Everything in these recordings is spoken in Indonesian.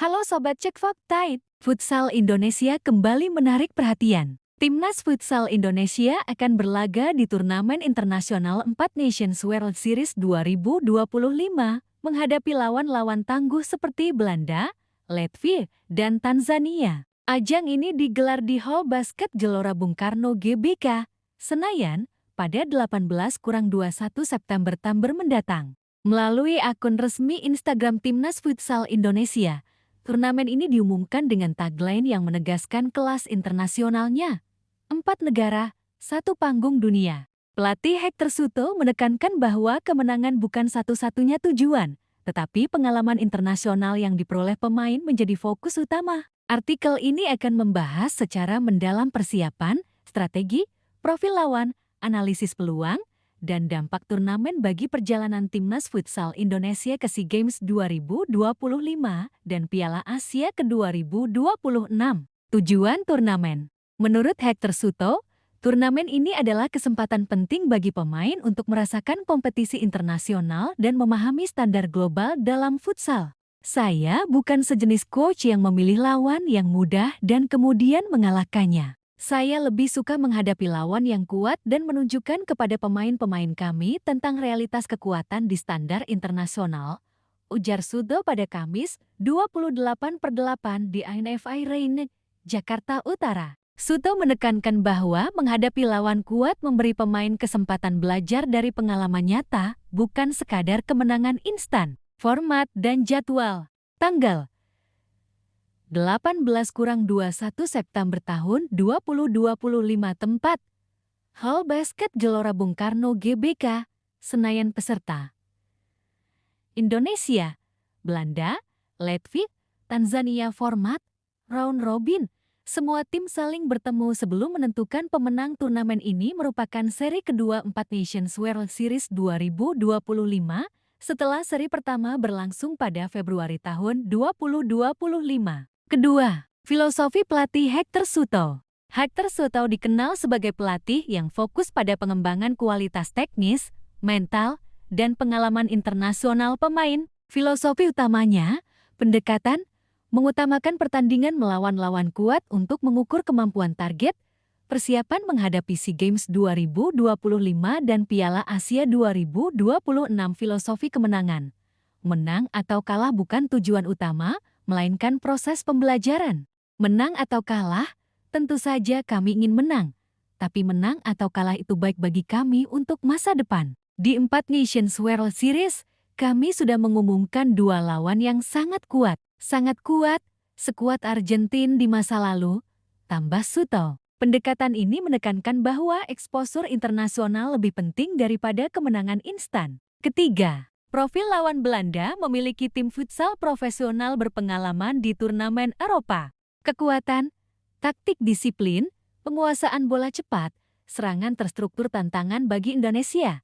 Halo Sobat Cek Fakta, Futsal Indonesia kembali menarik perhatian. Timnas Futsal Indonesia akan berlaga di turnamen internasional 4 Nations World Series 2025 menghadapi lawan-lawan tangguh seperti Belanda, Latvia, dan Tanzania. Ajang ini digelar di Hall Basket Gelora Bung Karno GBK, Senayan, pada 18-21 September mendatang. Melalui akun resmi Instagram Timnas Futsal Indonesia, turnamen ini diumumkan dengan tagline yang menegaskan kelas internasionalnya. 4 negara, 1 panggung dunia. Pelatih Hector Suto menekankan bahwa kemenangan bukan satu-satunya tujuan, tetapi pengalaman internasional yang diperoleh pemain menjadi fokus utama. Artikel ini akan membahas secara mendalam persiapan, strategi, profil lawan, analisis peluang, dan dampak turnamen bagi perjalanan Timnas Futsal Indonesia ke SEA Games 2025 dan Piala Asia ke 2026. Tujuan turnamen. Menurut Hector Suto, turnamen ini adalah kesempatan penting bagi pemain untuk merasakan kompetisi internasional dan memahami standar global dalam futsal. Saya bukan sejenis coach yang memilih lawan yang mudah dan kemudian mengalahkannya. Saya lebih suka menghadapi lawan yang kuat dan menunjukkan kepada pemain-pemain kami tentang realitas kekuatan di standar internasional, ujar Suto pada Kamis 28/8 di INFI Reine, Jakarta Utara. Suto menekankan bahwa menghadapi lawan kuat memberi pemain kesempatan belajar dari pengalaman nyata, bukan sekadar kemenangan instan. Format dan jadwal. Tanggal 18-21 September tahun 2025. Tempat Hall Basket Gelora Bung Karno GBK, Senayan. Peserta Indonesia, Belanda, Latvia, Tanzania. Format round robin. Semua tim saling bertemu sebelum menentukan pemenang. Turnamen ini merupakan seri kedua 4 Nations World Series 2025 setelah seri pertama berlangsung pada Februari tahun 2025. Kedua, filosofi pelatih Hector Suto. Hector Suto dikenal sebagai pelatih yang fokus pada pengembangan kualitas teknis, mental, dan pengalaman internasional pemain. Filosofi utamanya, pendekatan, mengutamakan pertandingan melawan lawan kuat untuk mengukur kemampuan target, persiapan menghadapi SEA Games 2025 dan Piala Asia 2026. Filosofi kemenangan. Menang atau kalah bukan tujuan utama, melainkan proses pembelajaran. Menang atau kalah, tentu saja kami ingin menang. Tapi menang atau kalah itu baik bagi kami untuk masa depan. Di 4 Nations World Series, kami sudah mengumumkan 2 lawan yang sangat kuat. Sangat kuat, sekuat Argentina di masa lalu, tambah Suto. Pendekatan ini menekankan bahwa eksposur internasional lebih penting daripada kemenangan instan. Ketiga, profil lawan. Belanda memiliki tim futsal profesional berpengalaman di turnamen Eropa. Kekuatan, taktik disiplin, penguasaan bola cepat, serangan terstruktur tantangan bagi Indonesia.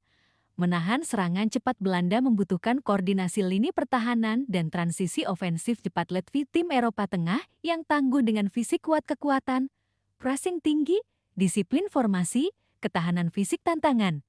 Menahan serangan cepat Belanda membutuhkan koordinasi lini pertahanan dan transisi ofensif cepat. Latvia, tim Eropa Tengah yang tangguh dengan fisik kuat. Kekuatan, pressing tinggi, disiplin formasi, ketahanan fisik tantangan.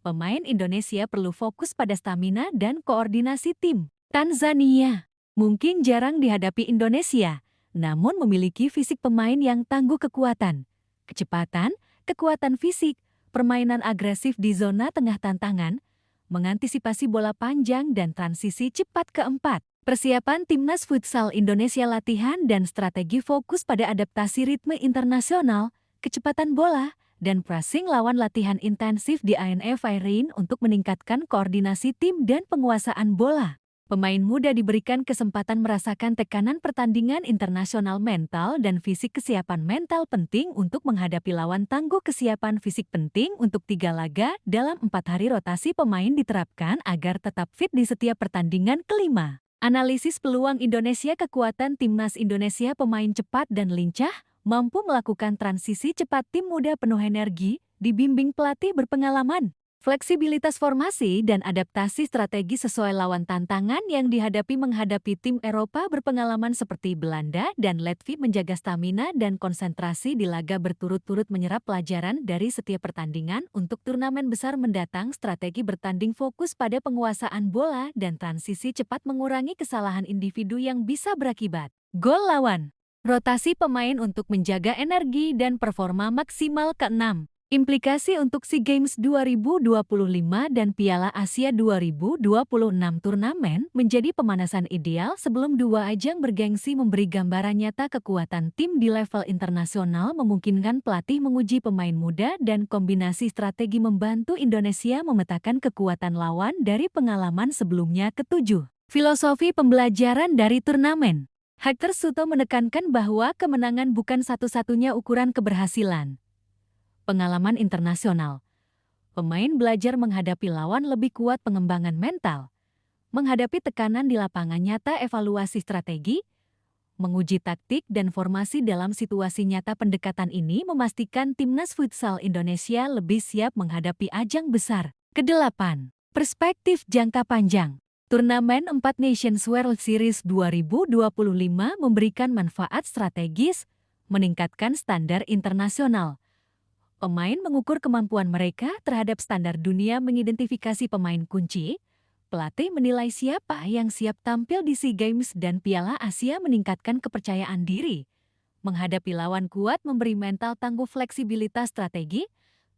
Pemain Indonesia perlu fokus pada stamina dan koordinasi tim. Tanzania mungkin jarang dihadapi Indonesia, namun memiliki fisik pemain yang tangguh. Kekuatan, kecepatan, kekuatan fisik, permainan agresif di zona tengah tantangan, mengantisipasi bola panjang dan transisi cepat. Keempat, persiapan Timnas Futsal Indonesia. Latihan dan strategi fokus pada adaptasi ritme internasional, kecepatan bola, dan pressing lawan. Latihan intensif di INFI Reine untuk meningkatkan koordinasi tim dan penguasaan bola. Pemain muda diberikan kesempatan merasakan tekanan pertandingan internasional. Mental dan fisik. Kesiapan mental penting untuk menghadapi lawan tangguh. Kesiapan fisik penting untuk 3 laga dalam 4 hari. Rotasi pemain diterapkan agar tetap fit di setiap pertandingan. Kelima, analisis peluang Indonesia. Kekuatan Timnas Indonesia pemain cepat dan lincah, mampu melakukan transisi cepat. Tim muda penuh energi, dibimbing pelatih berpengalaman. Fleksibilitas formasi dan adaptasi strategi sesuai lawan tantangan yang menghadapi tim Eropa berpengalaman seperti Belanda dan Latvia menjaga stamina dan konsentrasi di laga berturut-turut menyerap pelajaran dari setiap pertandingan untuk turnamen besar mendatang. Strategi bertanding fokus pada penguasaan bola dan transisi cepat mengurangi kesalahan individu yang bisa berakibat gol lawan. Rotasi pemain untuk menjaga energi dan performa maksimal. Keenam, implikasi untuk SEA Games 2025 dan Piala Asia 2026. Turnamen menjadi pemanasan ideal sebelum dua ajang bergengsi, memberi gambaran nyata kekuatan tim di level internasional, memungkinkan pelatih menguji pemain muda dan kombinasi strategi membantu Indonesia memetakan kekuatan lawan dari pengalaman sebelumnya. Ketujuh, filosofi pembelajaran dari turnamen. Hector Suto menekankan bahwa kemenangan bukan satu-satunya ukuran keberhasilan. Pengalaman internasional. Pemain belajar menghadapi lawan lebih kuat, pengembangan mental, menghadapi tekanan di lapangan nyata, evaluasi strategi, menguji taktik dan formasi dalam situasi nyata. Pendekatan ini memastikan timnas futsal Indonesia lebih siap menghadapi ajang besar. Kedelapan, perspektif jangka panjang. Turnamen 4 Nations World Series 2025 memberikan manfaat strategis, meningkatkan standar internasional. Pemain mengukur kemampuan mereka terhadap standar dunia, mengidentifikasi pemain kunci. Pelatih menilai siapa yang siap tampil di SEA Games dan Piala Asia, meningkatkan kepercayaan diri. Menghadapi lawan kuat memberi mental tangguh, fleksibilitas strategi.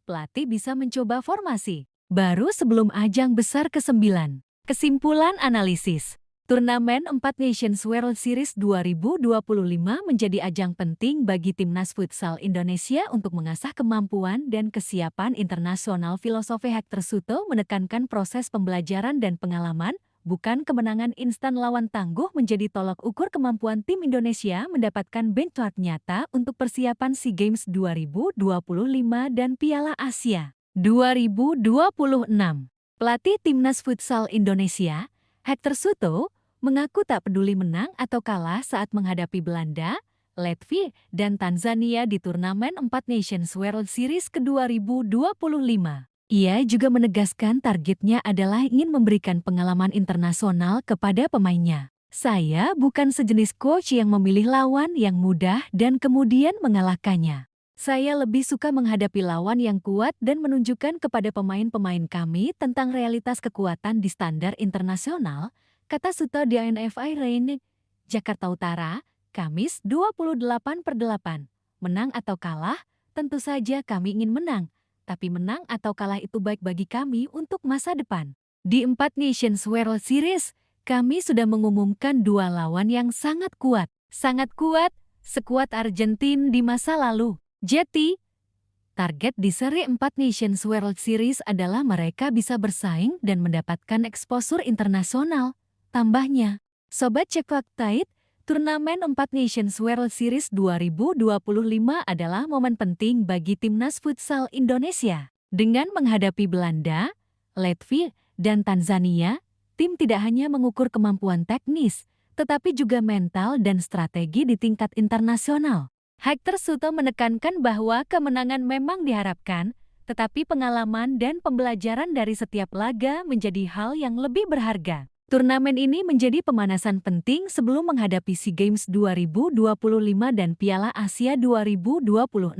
Pelatih bisa mencoba formasi baru sebelum ajang besar. Ke-9. Kesimpulan analisis. Turnamen 4 Nations World Series 2025 menjadi ajang penting bagi timnas futsal Indonesia untuk mengasah kemampuan dan kesiapan internasional. Filosofi Hector Suto menekankan proses pembelajaran dan pengalaman, bukan kemenangan instan. Lawan tangguh menjadi tolak ukur kemampuan tim Indonesia mendapatkan benchmark nyata untuk persiapan SEA Games 2025 dan Piala Asia 2026. Pelatih timnas futsal Indonesia, Hector Suto, mengaku tak peduli menang atau kalah saat menghadapi Belanda, Latvia, dan Tanzania di turnamen 4 Nations World Series ke-2025. Ia juga menegaskan targetnya adalah ingin memberikan pengalaman internasional kepada pemainnya. Saya bukan sejenis coach yang memilih lawan yang mudah dan kemudian mengalahkannya. Saya lebih suka menghadapi lawan yang kuat dan menunjukkan kepada pemain-pemain kami tentang realitas kekuatan di standar internasional, kata Suto di INFI Reine, Jakarta Utara, Kamis 28/8. Menang atau kalah, tentu saja kami ingin menang, tapi menang atau kalah itu baik bagi kami untuk masa depan. Di 4 Nations World Series, kami sudah mengumumkan dua lawan yang sangat kuat, sekuat Argentina di masa lalu. Jadi, target di seri 4 Nations World Series adalah mereka bisa bersaing dan mendapatkan eksposur internasional. Tambahnya, Sobat Cek Fakta, turnamen 4 Nations World Series 2025 adalah momen penting bagi timnas futsal Indonesia. Dengan menghadapi Belanda, Latvia, dan Tanzania, tim tidak hanya mengukur kemampuan teknis, tetapi juga mental dan strategi di tingkat internasional. Hector Suto menekankan bahwa kemenangan memang diharapkan, tetapi pengalaman dan pembelajaran dari setiap laga menjadi hal yang lebih berharga. Turnamen ini menjadi pemanasan penting sebelum menghadapi SEA Games 2025 dan Piala Asia 2026,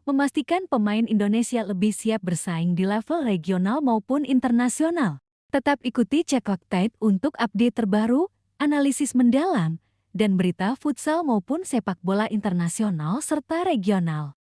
memastikan pemain Indonesia lebih siap bersaing di level regional maupun internasional. Tetap ikuti Cek Fakta untuk update terbaru, analisis mendalam, dan berita futsal maupun sepak bola internasional serta regional.